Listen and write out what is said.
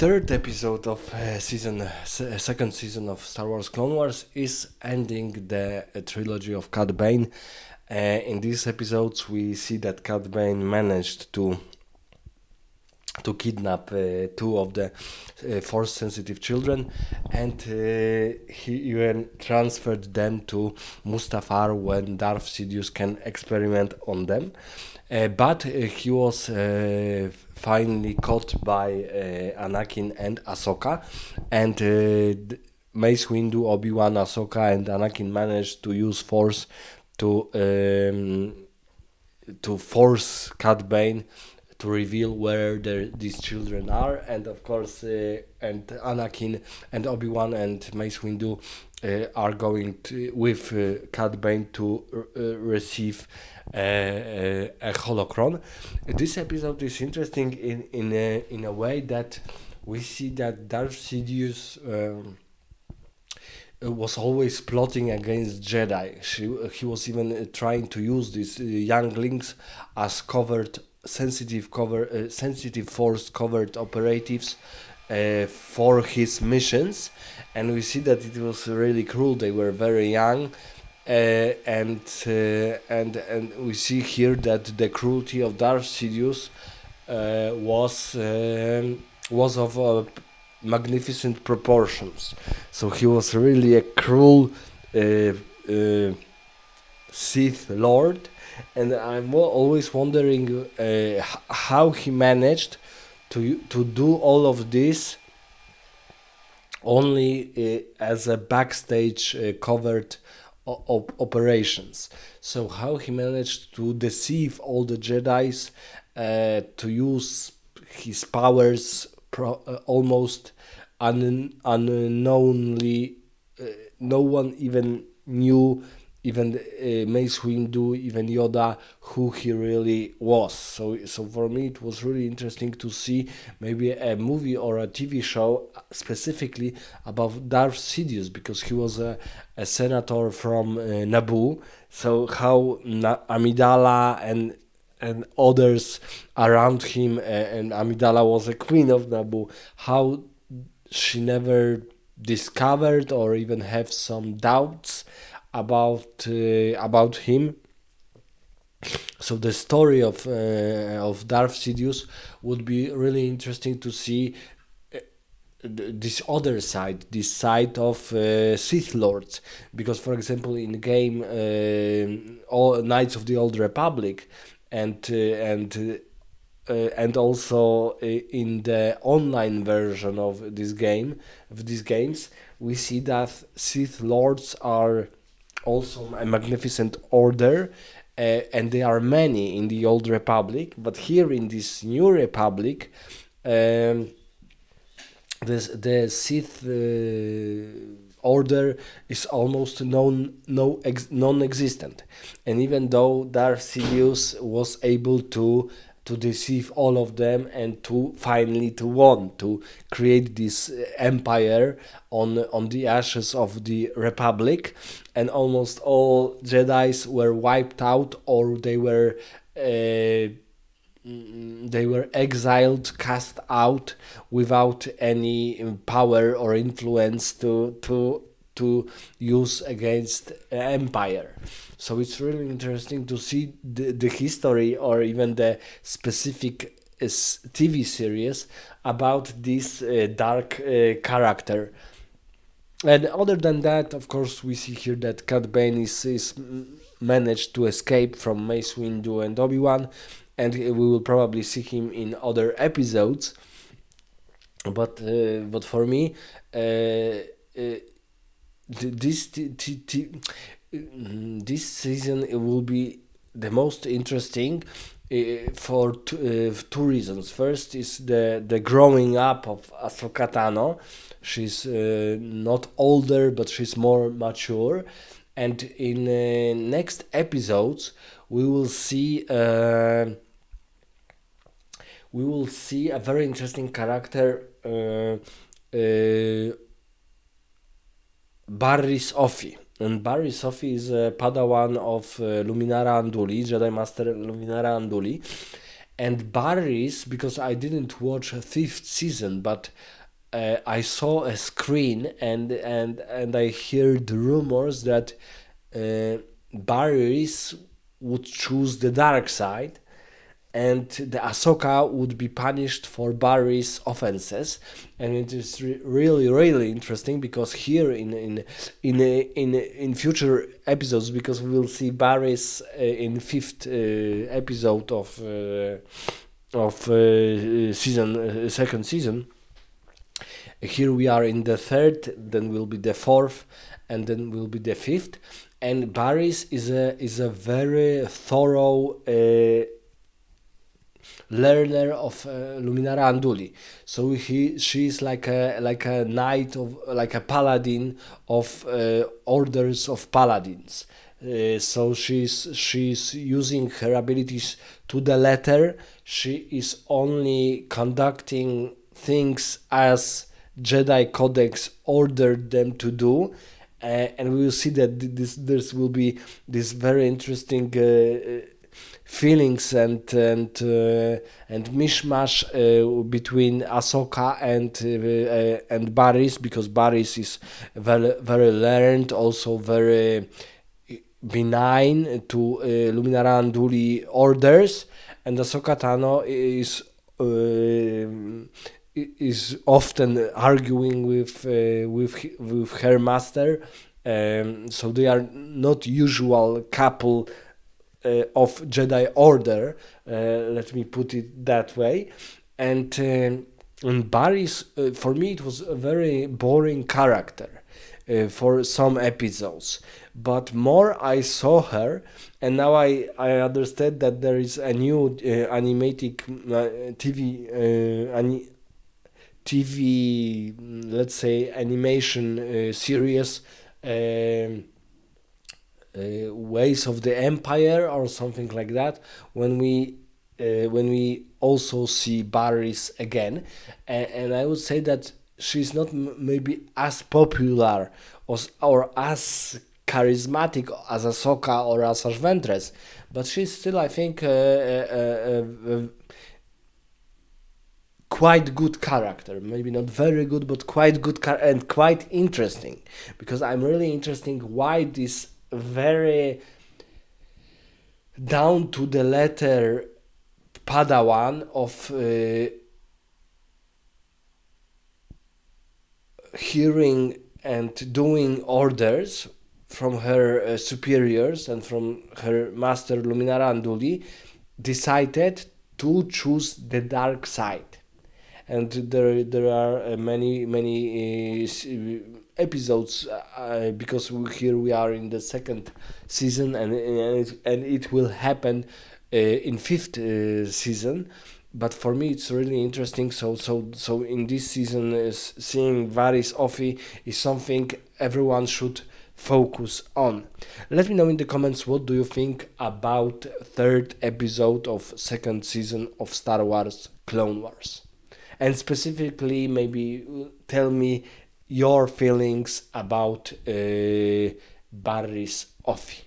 third episode of second season of Star Wars Clone Wars is ending the trilogy of Cad Bane. In these episodes, we see that Cad Bane managed to kidnap two of the force-sensitive children, and he even transferred them to Mustafar when Darth Sidious can experiment on them. But he was finally caught by Anakin and Ahsoka, and Mace Windu, Obi-Wan, Ahsoka, and Anakin managed to use Force to force Cad Bane to reveal where these children are, and of course, and Anakin and Obi-Wan and Mace Windu are going with Cad Bane to receive a holocron. This episode is interesting in a way that we see that Darth Sidious was always plotting against Jedi. He was even trying to use these younglings as sensitive force covered operatives for his missions, and we see that it was really cruel. They were very young, and we see here that the cruelty of Darth Sidious was of magnificent proportions. So he was really a cruel Sith Lord, and I'm always wondering how he managed to do all of this only as a backstage covered operations. So how he managed to deceive all the Jedi's, to use his powers almost unknownly. No one even knew, even Mace Windu, even Yoda, who he really was. So for me, it was really interesting to see maybe a movie or a TV show specifically about Darth Sidious, because he was a senator from Naboo. So how Amidala and others around him, and Amidala was a queen of Naboo, how she never discovered or even have some doubts about him. So the story of Darth Sidious would be really interesting to see, this other side, this side of Sith Lords, because for example in the game all Knights of the Old Republic, and also in the online version of these games, we see that Sith Lords are also a magnificent order, and there are many in the Old Republic, but here in this New Republic, the Sith order is almost non-existent, and even though Darth Sidious was able to deceive all of them and to finally to want to create this empire on the ashes of the Republic, and almost all Jedi's were wiped out, or they were exiled, cast out without any power or influence to use against empire. So it's really interesting to see the history, or even the specific TV series about this dark character. And other than that, of course, we see here that Cad Bane is managed to escape from Mace Windu and Obi-Wan, and we will probably see him in other episodes. But for me, this season it will be the most interesting for two reasons. First is the growing up of Ahsoka Tano. She's not older, but she's more mature, and in next episodes we will see a very interesting character, Barriss Offee. And Barriss Offee is a Padawan of Luminara Unduli, Jedi Master Luminara Unduli. And Barry's, because I didn't watch a fifth season, but I saw a screen, and I heard rumors that Barry's would choose the dark side, and the Ahsoka would be punished for Barry's offenses, and it is really interesting, because here in future episodes, because we will see Barry's in fifth episode of season second season. Here we are in the third, then will be the fourth, and then will be the fifth. And Barry's is a very thorough learner of Luminara Unduli. So she's like a knight of, like a paladin of orders of paladins. So she's using her abilities to the letter. She is only conducting things as Jedi Codex ordered them to do. And we will see that this will be this very interesting feelings and mishmash between Ahsoka and Barris, because Barris is very learned, also very benign to Luminara Unduli orders, and Ahsoka Tano is often arguing with her master. So they are not usual couple of Jedi Order. Let me put it that way. And Barry's, for me, it was a very boring character for some episodes. But more I saw her, and now I understand that there is a new animated TV, let's say, animation series, Ways of the Empire or something like that. When we also see Barris again, and I would say that she's not maybe as popular or as charismatic as Ahsoka or as Ventress, but she's still, I think, quite good character. Maybe not very good, but quite good and quite interesting, because I'm really interested why this very down to the letter Padawan of hearing and doing orders from her superiors and from her master Luminara Unduli decided to choose the dark side. And there are many episodes, because here we are in the second season, and it will happen in fifth season. But for me, it's really interesting. So in this season, seeing Varys Offee is something everyone should focus on. Let me know in the comments, what do you think about third episode of second season of Star Wars Clone Wars, and specifically maybe tell me your feelings about Barris Offee.